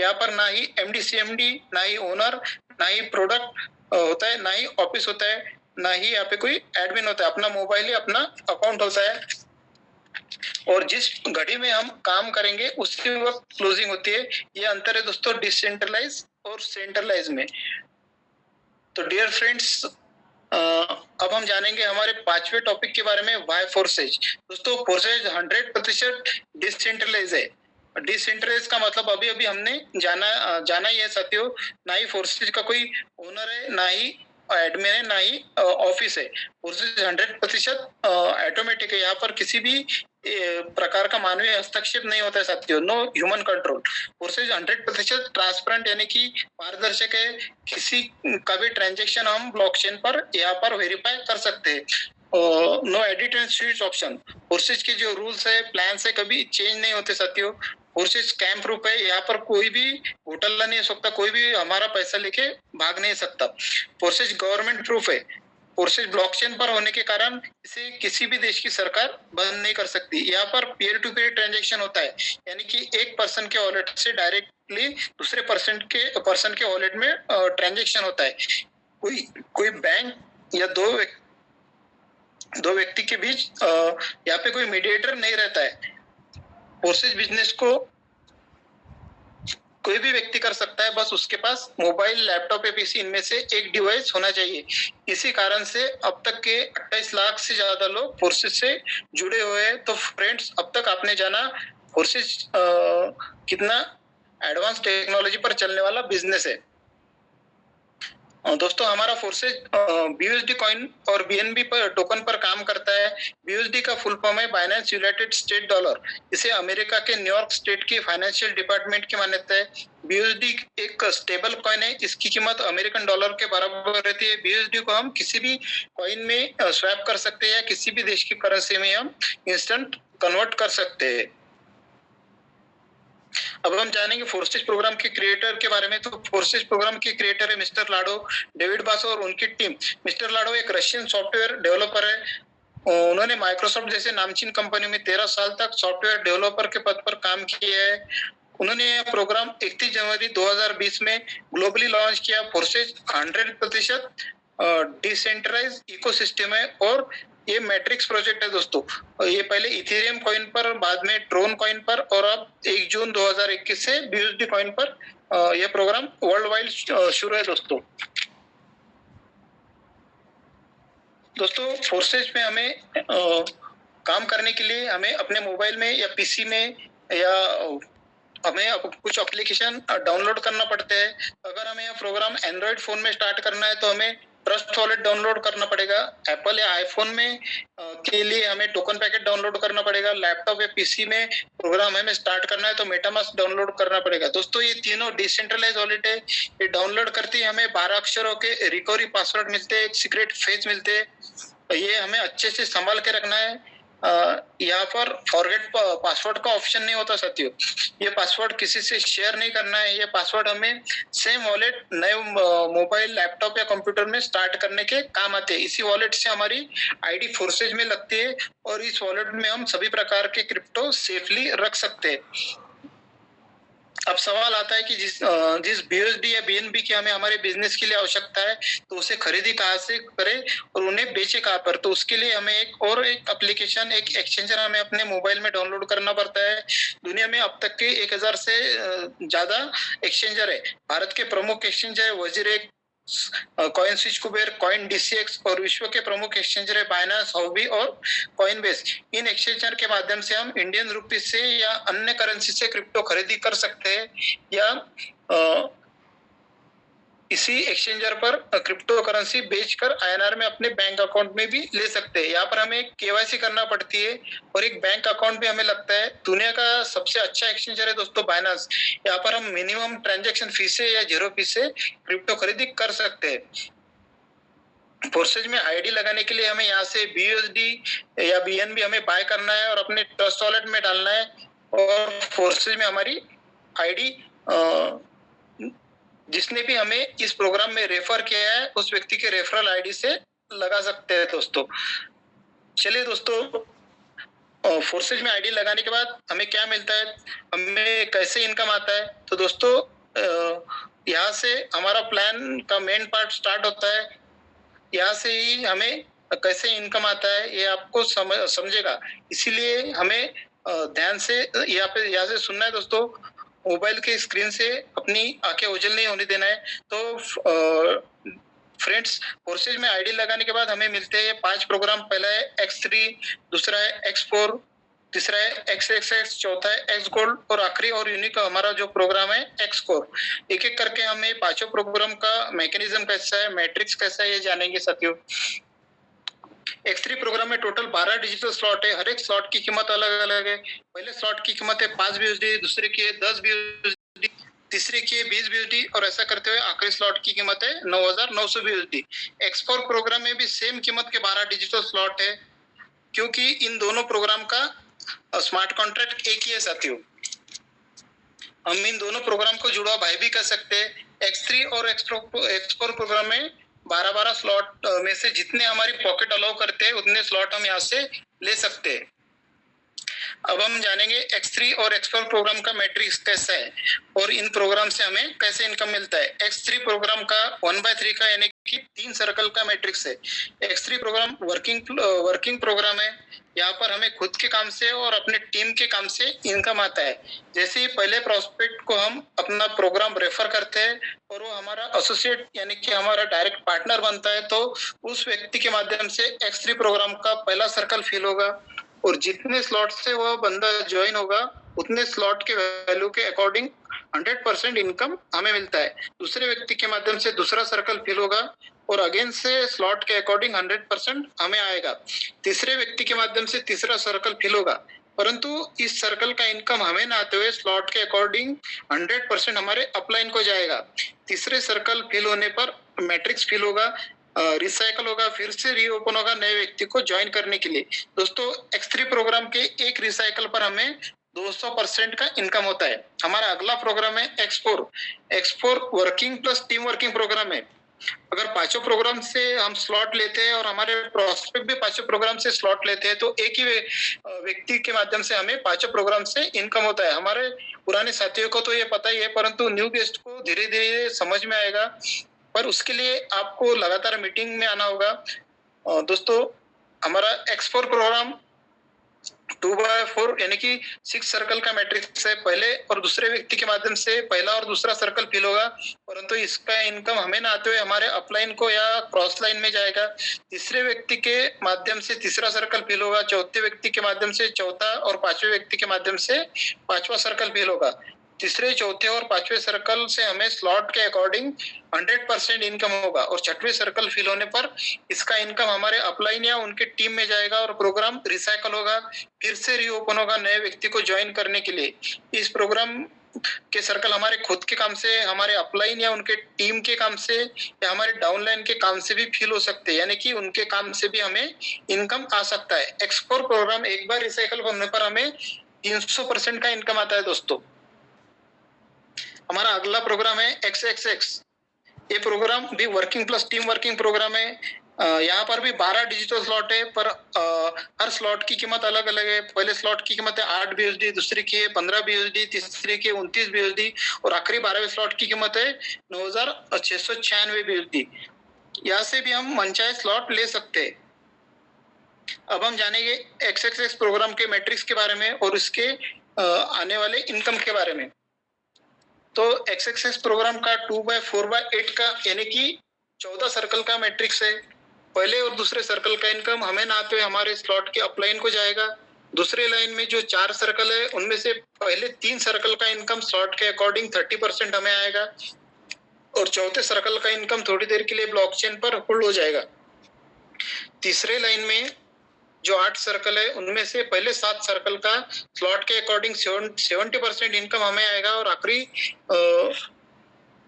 यहाँ पर ना ही एमडी सीएमडी, ना ही ओनर, ना ही प्रोडक्ट होता है, ना ही ऑफिस होता है, ना ही यहाँ पे कोई एडमिन होता है। अपना मोबाइल ही अपना अकाउंट होता है और जिस घड़ी में हम काम करेंगे उसी वक्त क्लोजिंग होती है। ये अंतर है दोस्तों डिसेंट्रलाइज और सेंट्रलाइज में। तो डियर फ्रेंड्स, अब हम जानेंगे हमारे पांचवें टॉपिक के बारे में, वाई फोर्सेज। दोस्तों फोर्सेज 100% डिसेंट्रलाइज है। डिसेंट्रलाइज का मतलब अभी अभी हमने जाना ही है साथियों। ना ही फोर्सेज का कोई ओनर है, ना ही एडमिन है, ना ही ऑफिस है। फोर्सेज 100% ऑटोमेटिक है। यहाँ पर किसी भी प्रकार का मानवीय हस्तक्षेप नहीं होता है साथियों। No human control. Forsage 100% transparent यानी कि पारदर्शक है। किसी का भी ट्रांजेक्शन हम ब्लॉकचेन पर यहाँ पर वेरीफाई कर सकते हैं। No edit and switch option. Forsage के जो रूल्स है, प्लान है, कभी चेंज नहीं होते साथियों। फोर्सेज स्कैम प्रूफ है। यहाँ पर कोई भी घोटाला नहीं हो सकता, कोई भी हमारा पैसा लेके भाग नहीं सकता। फोर्सेज गवर्नमेंट प्रूफ है। फोर्सेज ब्लॉकचेन पर होने के कारण इसे किसी भी देश की सरकार बंद नहीं कर सकती। यहाँ पर पीयर टू पीयर ट्रांजेक्शन होता है, यानी कि एक पर्सन के वॉलेट से डायरेक्टली दूसरे पर्सन के वॉलेट में ट्रांजेक्शन होता है। कोई बैंक या दो व्यक्ति के बीच यहाँ पे कोई मीडिएटर नहीं रहता है। फोर्सेज बिजनेस को कोई भी व्यक्ति कर सकता है, बस उसके पास मोबाइल, लैपटॉप या पीसी इनमें से एक डिवाइस होना चाहिए। इसी कारण से अब तक के 28 लाख से ज्यादा लोग फोर्सेज से जुड़े हुए हैं। तो फ्रेंड्स, अब तक आपने जाना फोर्सेज कितना एडवांस टेक्नोलॉजी पर चलने वाला बिजनेस है। दोस्तों हमारा फोर्सेज बीयूएसडी कॉइन और बीएनबी पर टोकन पर काम करता है। बीयूएसडी का फुल फॉर्म है बाइनेंस यूनाइटेड स्टेट डॉलर। इसे अमेरिका के न्यूयॉर्क स्टेट की फाइनेंशियल डिपार्टमेंट की मान्यता है। बीयूएसडी एक स्टेबल कॉइन है, इसकी कीमत अमेरिकन डॉलर के बराबर रहती है। बीयूएसडी को हम किसी भी कॉइन में स्वैप कर सकते हैं या किसी भी देश की करेंसी में हम इंस्टेंट कन्वर्ट कर सकते हैं। अब हम जानेंगे फोर्सेज प्रोग्राम के क्रिएटर के बारे में। तो फोर्सेज प्रोग्राम के क्रिएटर है मिस्टर लाडो, डेविड बासो और उनकी टीम। मिस्टर लाडो एक रशियन सॉफ्टवेयर डेवलपर है। उन्होंने माइक्रोसॉफ्ट जैसे नामचीन कंपनी में 13 साल तक सॉफ्टवेयर डेवलपर के पद पर काम किया है। उन्होंने यह प्रोग्राम 31 जनवरी 2020 में ग्लोबली लॉन्च किया। फोर्सेज 100% डिसेंट्रलाइज इकोसिस्टम है और ये मैट्रिक्स प्रोजेक्ट है दोस्तों। ये पहले इथेरियम कॉइन पर, बाद में ट्रोन कॉइन पर और अब 1 जून 2021 से बीयूएसडी कॉइन पर यह प्रोग्राम वर्ल्ड वाइड शुरू है दोस्तों। फोर्सेज में हमें काम करने के लिए हमें अपने मोबाइल में या पीसी में या हमें कुछ एप्लीकेशन डाउनलोड करना पड़ते हैं। अगर हमें यह प्रोग्राम एंड्रॉइड फोन में स्टार्ट करना है तो हमें ट्रस्ट वॉलेट डाउनलोड करना पड़ेगा। एप्पल या आईफोन में के लिए हमें टोकन पैकेट डाउनलोड करना पड़ेगा। लैपटॉप या पीसी में प्रोग्राम हमें स्टार्ट करना है तो मेटामास्क डाउनलोड करना पड़ेगा। दोस्तों ये तीनों डिसेंट्रलाइज वॉलेट है। ये डाउनलोड करते ही हमें 12 अक्षरों के रिकवरी पासवर्ड मिलते हैं, सीक्रेट फेज मिलते हैं। ये हमें अच्छे से संभाल के रखना है। यहाँ पर फॉरगेट पासवर्ड का ऑप्शन नहीं होता साथियों। ये पासवर्ड किसी से शेयर नहीं करना है। ये पासवर्ड हमें सेम वॉलेट नए मोबाइल, लैपटॉप या कंप्यूटर में स्टार्ट करने के काम आते हैं। इसी वॉलेट से हमारी आईडी फोर्सेज में लगती है और इस वॉलेट में हम सभी प्रकार के क्रिप्टो सेफली रख सकते हैं। अब सवाल आता है कि जिस बीयूएसडी या बीएनबी की हमें हमारे बिजनेस के लिए आवश्यकता है तो उसे खरीदी कहाँ से करें और उन्हें बेचे कहाँ पर। तो उसके लिए हमें एक एप्लीकेशन, एक एक्सचेंजर हमें अपने मोबाइल में डाउनलोड करना पड़ता है। दुनिया में अब तक के 1000 से ज्यादा एक्सचेंजर है। भारत के प्रमुख exchanger WazirX, coin switch, Kuber, coin DCX और विश्व के प्रमुख एक्सचेंजर है बाइनेंस, हॉबी और कॉइनबेस। इन एक्सचेंजर के माध्यम से हम इंडियन रुपी से या अन्य करेंसी से क्रिप्टो खरीदी कर सकते हैं या इसी एक्सचेंजर पर क्रिप्टो करेंसी बेचकर आईएनआर में अपने बैंक अकाउंट में भी ले सकते हैं। यहाँ पर हमें केवाईसी करना पड़ती है और एक बैंक अकाउंट भी हमें लगता है। दुनिया का सबसे अच्छा एक्सचेंजर है दोस्तों बाइनेंस। यहाँ पर हम मिनिमम ट्रांजैक्शन फीस से या 0 फीस से क्रिप्टो खरीदी कर सकते हैं। फोर्सेज में आईडी लगाने के लिए हमें यहाँ से BUSD या BNB हमें बाय करना है और अपने ट्रस्ट वॉलेट में डालना है और फोर्सेज में हमारी आईडी जिसने भी हमें इस प्रोग्राम में रेफर किया है उस व्यक्ति के रेफरल आईडी से लगा सकते हैं दोस्तों। चलिए दोस्तों, फोर्सेज में आईडी लगाने के बाद हमें क्या मिलता है, हमें कैसे इनकम आता है। तो दोस्तों यहाँ से हमारा प्लान का मेन पार्ट स्टार्ट होता है। यहाँ से ही हमें कैसे इनकम आता है ये आपको समझेगा, इसीलिए हमें ध्यान से यहाँ से सुनना है दोस्तों। मोबाइल के स्क्रीन से अपनी आंखें ओझल नहीं होने देना है। तो फ्रेंड्स, फोर्सेज में आईडी लगाने के बाद हमें मिलते हैं 5 प्रोग्राम। पहला है X3, दूसरा है X4, तीसरा है XXX, चौथा है X गोल्ड और आखिरी और यूनिक हमारा जो प्रोग्राम है X कोर। एक एक करके हमें पांचों प्रोग्राम का मैकेनिज्म कैसा है, मैट्रिक्स कैसा है, ये जानेंगे साथियों। X3 प्रोग्राम में टोटल 12 डिजिटल स्लॉट है। हर एक स्लॉट की कीमत अलग अलग है। पहले स्लॉट की कीमत है 5 BUSD, दूसरे की है 10 BUSD, तीसरे की है 20 BUSD और ऐसा करते हुए आखिरी स्लॉट की कीमत है 9,900 BUSD। X4 प्रोग्राम में भी सेम कीमत के 12 डिजिटल स्लॉट है, क्योंकि इन दोनों प्रोग्राम का स्मार्ट कॉन्ट्रैक्ट एक ही है साथियों। हम इन दोनों प्रोग्राम को जुड़वा भाई भी कर सकते हैं। X3 और X4 प्रोग्राम में 12-12 स्लॉट में से जितने हमारी पॉकेट अलाउ करते हैं उतने स्लॉट हम यहाँ से ले सकते हैं। अब हम जानेंगे X3 और X4 प्रोग्राम का मैट्रिक्स कैसा है और इन प्रोग्राम से हमें कैसे इनकम मिलता है। X3 प्रोग्राम का 1/3 का यानी कि 3 सर्कल का मैट्रिक्स है। X3 प्रोग्राम वर्किंग प्रोग्राम है। यहाँ पर हमें खुद के काम से और अपने टीम के काम से इनकम आता है। जैसे ही पहले प्रोस्पेक्ट को हम अपना प्रोग्राम रेफर करते हैं और वो हमारा एसोसिएट यानी कि हमारा डायरेक्ट पार्टनर बनता है, तो उस व्यक्ति के माध्यम से X3 प्रोग्राम का पहला सर्कल फिल होगा और जितने स्लॉट से वह बंदा ज्वाइन होगा उतने स्लॉट के वैल्यू के अकॉर्डिंग 100% इनकम हमें मिलता है। दूसरे व्यक्ति के माध्यम से दूसरा सर्कल फिल होगा और अगेन से स्लॉट के अकॉर्डिंग 100% हमें आएगा। तीसरे व्यक्ति के माध्यम से तीसरा सर्कल फिल होगा, परंतु इस सर्कल का इनकम हमें ना आते हुए स्लॉट के अकॉर्डिंग 100% हमारे अपलाइन को जाएगा। तीसरे सर्कल फिल होने पर मैट्रिक्स फिल होगा, रिसाइकल होगा, फिर से रीओपन होगा नए व्यक्ति को ज्वाइन करने के लिए। दोस्तों X3 प्रोग्राम के एक रिसाइकल पर हमें 200% का इनकम होता है। हमारा अगला प्रोग्राम है X4 working plus team working program है। अगर पांचों प्रोग्राम से हम स्लॉट लेते हैं और हमारे प्रोस्पेक्ट भी पांचों प्रोग्राम से स्लॉट लेते हैं, तो एक ही व्यक्ति के माध्यम से हमें पांचों प्रोग्राम से इनकम होता है। हमारे पुराने साथियों को तो ये पता ही है, परंतु न्यू गेस्ट को धीरे धीरे समझ में आएगा, पर उसके लिए आपको लगातार मीटिंग में आना होगा। दोस्तों, हमारा X4 प्रोग्राम 2/4 यानी कि 6 सर्कल का मैट्रिक्स है। पहले और दूसरे व्यक्ति के माध्यम से पहला और दूसरा सर्कल फिल होगा, परंतु इसका इनकम हमें ना आते हुए हमारे अपलाइन को या क्रॉस लाइन में जाएगा। तीसरे व्यक्ति के माध्यम से तीसरा सर्कल फिल होगा, चौथे व्यक्ति के माध्यम से चौथा और पांचवें व्यक्ति के माध्यम से पांचवा सर्कल फिल होगा। तीसरे, चौथे और पांचवें सर्कल से हमें स्लॉट के अकॉर्डिंग 100% इनकम होगा और छठवें सर्कल फिल होने पर इसका इनकम हमारे अपलाइन या उनके टीम में जाएगा और प्रोग्राम रिसाइकल होगा, फिर से रीओपन होगा नए व्यक्ति को ज्वाइन करने के लिए। इस प्रोग्राम के सर्कल हमारे खुद के काम से, हमारे अपलाइन या उनके टीम के काम से या हमारे डाउनलाइन के काम से भी फिल हो सकते हैं, यानी कि उनके काम से भी हमें इनकम आ सकता है। X4 प्रोग्राम एक बार रिसाइकल होने पर हमें 300% का इनकम आता है। दोस्तों, हमारा अगला प्रोग्राम है XXX। ये प्रोग्राम भी working plus team working program है। यहाँ पर भी 12 डिजिटल स्लॉट है, पर हर स्लॉट की कीमत अलग अलग है। पहले स्लॉट की कीमत है 8 BUSD, दूसरे की है 15 BUSD, तीसरे की 29 BUSD और आखिरी 12वें स्लॉट की कीमत है 9,696 BUSD। यहाँ से भी हम मनचाहे स्लॉट ले सकते हैं। अब हम जानेंगे XXX प्रोग्राम के मैट्रिक्स के बारे में और इसके आने वाले इनकम के बारे में। तो XXX प्रोग्राम का 2/4/8 का यानी कि 14 सर्कल का मैट्रिक्स है। पहले और दूसरे सर्कल का इनकम हमें ना आते हुए हमारे स्लॉट के अपलाइन को जाएगा। दूसरे लाइन में जो 4 सर्कल है उनमें से पहले 3 सर्कल का इनकम स्लॉट के अकॉर्डिंग 30% हमें आएगा। और चौथे सर्कल का इनकम थोड़ी देर के लिए ब्लॉकचेन पर होल्ड हो जाएगा। तीसरे लाइन में जो 8 सर्कल है उनमें से पहले 7 सर्कल का स्लॉट के अकॉर्डिंग 70% इनकम हमें आएगा और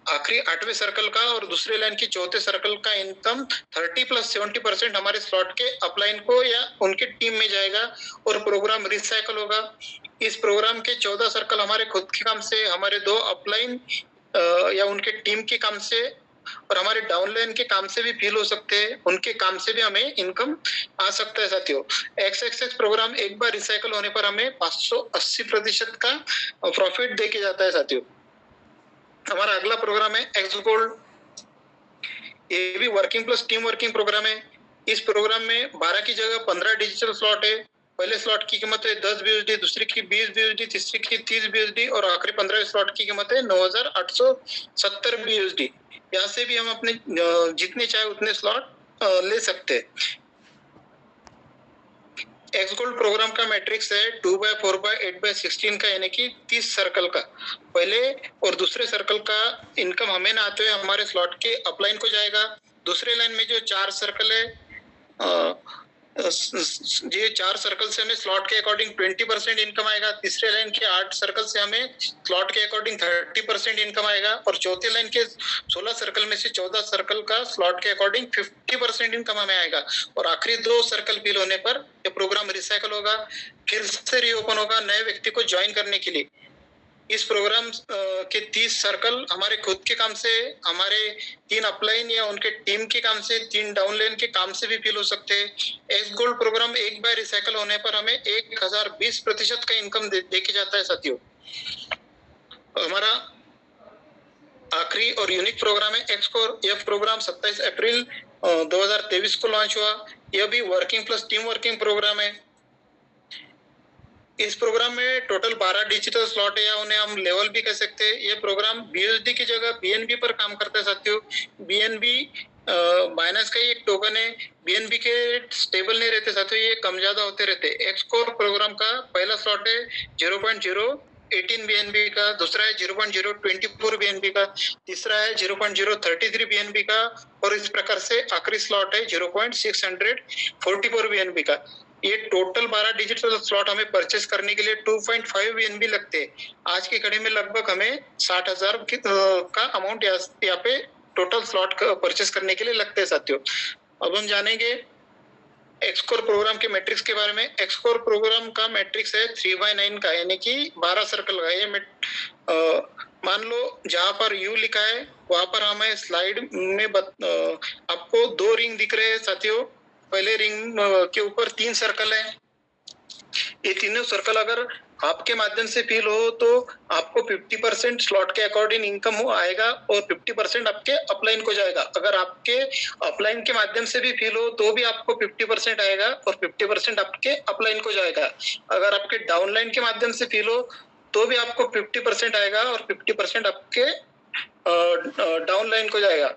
आखिरी 8वें सर्कल का और दूसरे लाइन के चौथे सर्कल का इनकम 30 + 70% हमारे स्लॉट के अपलाइन को या उनके टीम में जाएगा और प्रोग्राम रिसाइकल होगा। इस प्रोग्राम के 14 सर्कल हमारे खुद के काम से, हमारे 2 अपलाइन या उनके टीम के काम से और हमारे डाउनलाइन के काम से भी फील हो सकते हैं, उनके काम से भी हमें इनकम आ सकता है साथियों। XXX प्रोग्राम एक बार रिसाइकल होने पर हमें 580% का प्रॉफिट दे के जाता है साथियों। हमारा अगला प्रोग्राम है एक्स गोल्ड। ये भी working plus team working program है। इस प्रोग्राम में 12 की जगह 15 डिजिटल स्लॉट है। पहले स्लॉट की कीमत है 10 BUSD, दूसरी की 20 BUSD, तीसरी की 30 BUSD और आखिरी 15 स्लॉट की कीमत है 9,870 BUSD। यहाँ से भी हम अपने जितने चाहे उतने स्लॉट ले सकते हैं। एक्स गोल्ड प्रोग्राम का मैट्रिक्स है 2/4/8/16 का, यानी कि 30 सर्कल का। पहले और दूसरे सर्कल का इनकम हमें ना आते हुए हमारे स्लॉट के अपलाइन को जाएगा। दूसरे लाइन में जो 4 सर्कल है, ये 4 सर्कल से हमें स्लॉट के अकॉर्डिंग 20% इनकम आएगा। तीसरे लाइन के 8 सर्कल से हमें स्लॉट के अकॉर्डिंग 30% इनकम आएगा और चौथे लाइन के 16 सर्कल में से 14 सर्कल का स्लॉट के अकॉर्डिंग 50% इनकम हमें आएगा और आखिरी 2 सर्कल फिल होने पर ये प्रोग्राम रिसाइकल होगा, फिर से रीओपन होगा नए व्यक्ति को ज्वाइन करने के लिए। इस प्रोग्राम के 30 सर्कल हमारे खुद के काम से, हमारे 3 अपलाइन या उनके टीम के काम से, 3 डाउनलाइन के काम से भी फिल हो सकते हैं। एक्स गोल्ड प्रोग्राम एक बार रिसाइकल होने पर हमें 1020% का इनकम दे के जाता है साथियों। हमारा आखिरी और यूनिक प्रोग्राम है एक्स कोर। यह प्रोग्राम 27 अप्रैल 2023 को लॉन्च हुआ। यह भी working plus team working program है। इस प्रोग्राम में टोटल 12 डिजिटल स्लॉट है या उन्हें हम लेवल भी कह सकते हैं। ये प्रोग्राम BUSD की जगह BNB पर काम करता है साथियों। BNB बाइनेंस का ही एक टोकन है। BNB के स्टेबल नहीं रहते साथियों, ये कम ज्यादा होते रहते। एक्स कोर प्रोग्राम का पहला स्लॉट है 0.018 BNB का, दूसरा है 0.024 BNB का, तीसरा है 0.033 BNB का और इस प्रकार से आखिरी स्लॉट है 0.644 BNB का। ये टोटल 12 डिजिटल स्लॉट हमें परचेस करने के लिए 2.5 BNB लगते हैं। आज की घड़ी में लगभग हमें 60,000 का अमाउंट यहाँ पे टोटल स्लॉट परचेस करने के लिए लगते हैं साथियों। अब हम जानेंगे एक्सकोर प्रोग्राम के मैट्रिक्स के बारे में। एक्सकोर प्रोग्राम का मैट्रिक्स है 3/9 का, यानी कि 12 सर्कल का। ये मान लो जहां पर U लिखा है वहां पर हमें स्लाइड में आपको 2 रिंग दिख रहे हैं साथियों। पहले रिंग के ऊपर 3 सर्कल है। ये तीनों सर्कल अगर आपके माध्यम से फिल हो तो आपको 50% स्लॉट के अकॉर्डिंग इनकम आएगा और 50% आपके अपलाइन को जाएगा। अगर आपके अपलाइन के माध्यम से भी फिल हो तो भी आपको 50% आएगा और 50% आपके अपलाइन को जाएगा। अगर आपके डाउनलाइन के माध्यम से फिल हो तो भी आपको 50% आएगा और 50% आपके डाउनलाइन को जाएगा।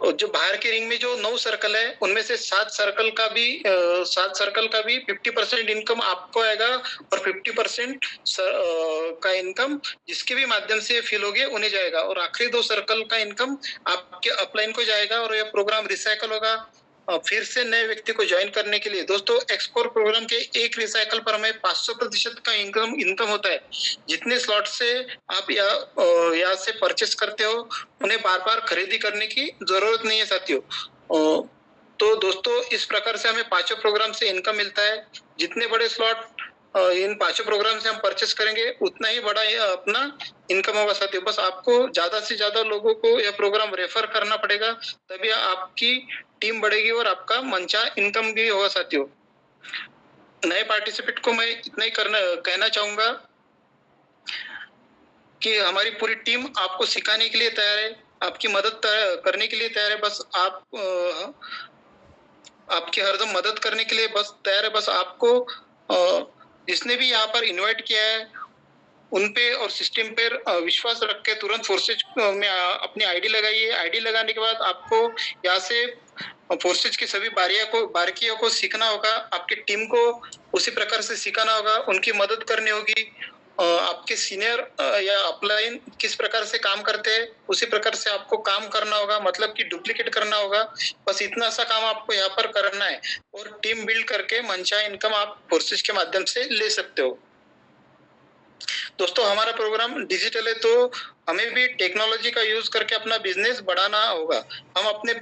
और जो बाहर के रिंग में जो 9 सर्कल है उनमें से 7 सर्कल का भी 50% इनकम आपको आएगा और 50% का इनकम जिसके भी माध्यम से फिल होगे उन्हें जाएगा और आखिरी 2 सर्कल का इनकम आपके अपलाइन को जाएगा और यह प्रोग्राम रिसाइकल होगा फिर से नए व्यक्ति को ज्वाइन करने के लिए। दोस्तों, एक्सकोर प्रोग्राम के एक रिसाइकल पर हमें 500% का इनकम होता है। जितने स्लॉट से आप यहाँ से परचेस करते हो उन्हें बार बार खरीदी करने की जरूरत नहीं है साथियों। तो दोस्तों, इस प्रकार से हमें 5 प्रोग्राम से इनकम मिलता है। जितने बड़े स्लॉट इन 5 प्रोग्राम से हम परचेस करेंगे उतना ही बड़ा अपना इनकम होगा साथियों। बस आपको ज्यादा से ज्यादा लोगों को यह प्रोग्राम रेफर करना पड़ेगा, तभी आपकी टीम बढ़ेगी और आपका मनचाहा इनकम भी होगा साथियों। नए पार्टिसिपेंट को मैं इतना ही कहना चाहूंगा कि हमारी पूरी टीम आपको सिखाने के लिए तैयार है, आपकी मदद करने के लिए तैयार है। बस आपकी हरदम मदद करने के लिए बस तैयार है। बस आपको जिसने भी यहाँ पर इनवाइट किया है उन पे और सिस्टम पर विश्वास रख के तुरंत फोर्सेज में अपनी आईडी लगाइए। आईडी लगाने के बाद आपको यहाँ से फोर्सेज की सभी बारीकियों को सीखना होगा। आपकी टीम को उसी प्रकार से सिखाना होगा, उनकी मदद करनी होगी आपके सीनियर या अपलाइन किस प्रकार से काम करते हैं उसी प्रकार से आपको काम करना होगा, मतलब कि डुप्लीकेट करना होगा। बस इतना सा काम आपको यहाँ पर करना है और टीम बिल्ड करके मनचाही इनकम आप फोर्सेज के माध्यम से ले सकते हो। दोस्तों हमारा प्रोग्राम डिजिटल है तो हमें भी टेक्नोलॉजी का यूज करके अपना बिजनेस बढ़ाना होगा। हम अपने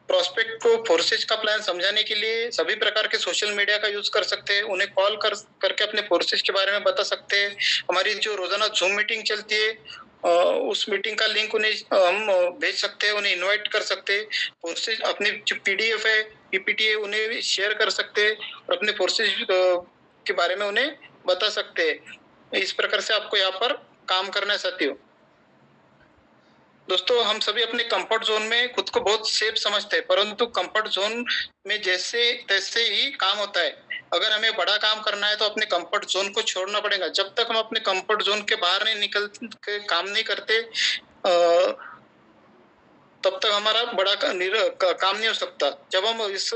प्रोस्पेक्ट को फोर्सेज का प्लान समझाने के लिए सभी प्रकार के सोशल मीडिया का यूज कर सकते हैं, उन्हें कॉल करके अपने फोर्सेज के बारे में बता सकते हैं। हमारी जो रोजाना जूम मीटिंग चलती है उस मीटिंग का लिंक उन्हें हम भेज सकते हैं, उन्हें इनवाइट कर सकते हैं। फोर्सेज अपनी जो पीडीएफ है, पीपीटी है, उन्हें भी शेयर कर सकते हैं और अपने फोर्सेज के बारे में उन्हें बता सकते हैं। इस प्रकार से आपको यहाँ पर काम करना है साथियों। दोस्तों हम सभी अपने कंफर्ट जोन में खुद को बहुत सेफ समझते हैं, परंतु कंफर्ट जोन में जैसे तैसे ही काम होता है। अगर हमें बड़ा काम करना है तो अपने कंफर्ट जोन को छोड़ना पड़ेगा। जब तक हम अपने कंफर्ट जोन के बाहर नहीं निकल के काम नहीं करते तब तक हमारा बड़ा काम नहीं हो सकता। जब हम इस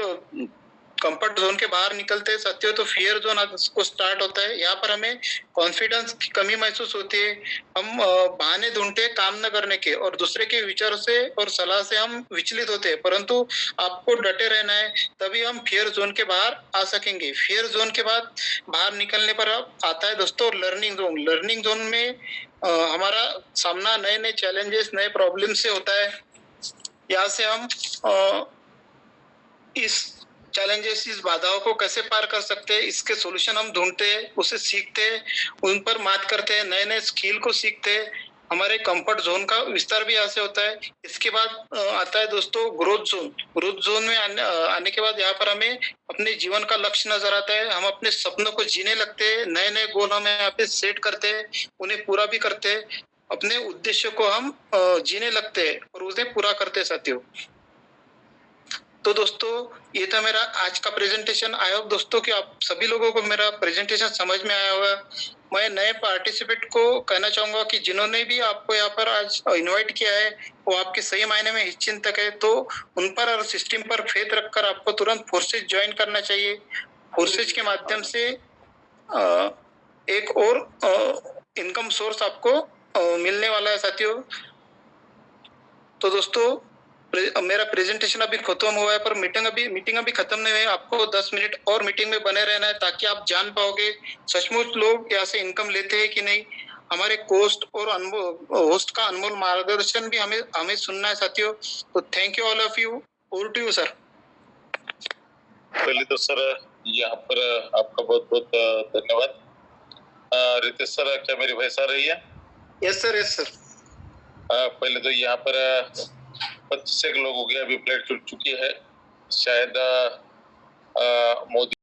कंफर्ट जोन के बाहर निकलते हैं साथियों तो फियर जोन को स्टार्ट होता है। यहाँ पर हमें कॉन्फिडेंस की कमी महसूस होती है। हम बहाने ढूंढते हैं काम न करने के और दूसरे के विचारों से और सलाह से हम विचलित होते हैं, परंतु आपको डटे रहना है, तभी हम फियर जोन के बाहर आ सकेंगे। फियर जोन के बाद बाहर निकलने पर आता है दोस्तों लर्निंग जोन। लर्निंग जोन में हमारा सामना नए नए चैलेंजेस, नए प्रॉब्लम से होता है। यहाँ से हम इस चैलेंजेस, इस बाधाओं को कैसे पार कर सकते हैं, इसके सॉल्यूशन हम ढूंढते हैं, उसे सीखते हैं, उन पर मात करते हैं, नए नए स्किल को सीखते हैं। हमारे कंफर्ट जोन का विस्तार भी यहाँ से होता है। इसके बाद आता है दोस्तों ग्रोथ जोन। ग्रोथ जोन में आने के बाद यहाँ पर हमें अपने जीवन का लक्ष्य नजर आता है। हम अपने सपनों को जीने लगते हैं, नए नए गोल हम यहाँ पे सेट करते हैं, उन्हें पूरा भी करते हैं। अपने उद्देश्य को हम जीने लगते हैं और उसे पूरा करते हैं साथियों। तो दोस्तों ये था मेरा आज का प्रेजेंटेशन। आई होप दोस्तों कि आप सभी लोगों को मेरा प्रेजेंटेशन समझ में आया होगा। मैं नए पार्टिसिपेंट को कहना चाहूंगा कि जिन्होंने भी आपको यहाँ पर आज इनवाइट किया है वो आपके सही मायने में हितचिंतक है, तो उन पर और सिस्टम पर फेथ रखकर आपको तुरंत फोर्सेज ज्वाइन करना चाहिए। फोर्सेज के माध्यम से एक और इनकम सोर्स आपको मिलने वाला है साथियों। तो दोस्तों मेरा प्रेजेंटेशन अभी खत्म हुआ है, पर मीटिंग अभी खत्म नहीं हुई। आपको 10 मिनट और मीटिंग में बने रहना है ताकि आप जान पाओगे सचमुच लोग यहाँ से इनकम लेते हैं कि नहीं। हमारे होस्ट का अनमोल मार्गदर्शन भी हमें सुनना है साथियों। तो thank you all of you. Over to you sir. पहले तो सर यहाँ पर आपका बहुत बहुत धन्यवाद। रितेश सर, क्या मेरी वॉइस आ रही है? Yes sir, yes sir. पहले तो यहाँ पर 25 लोग हो गए, अभी फ्लाइट छूट चुकी है। शायद मोदी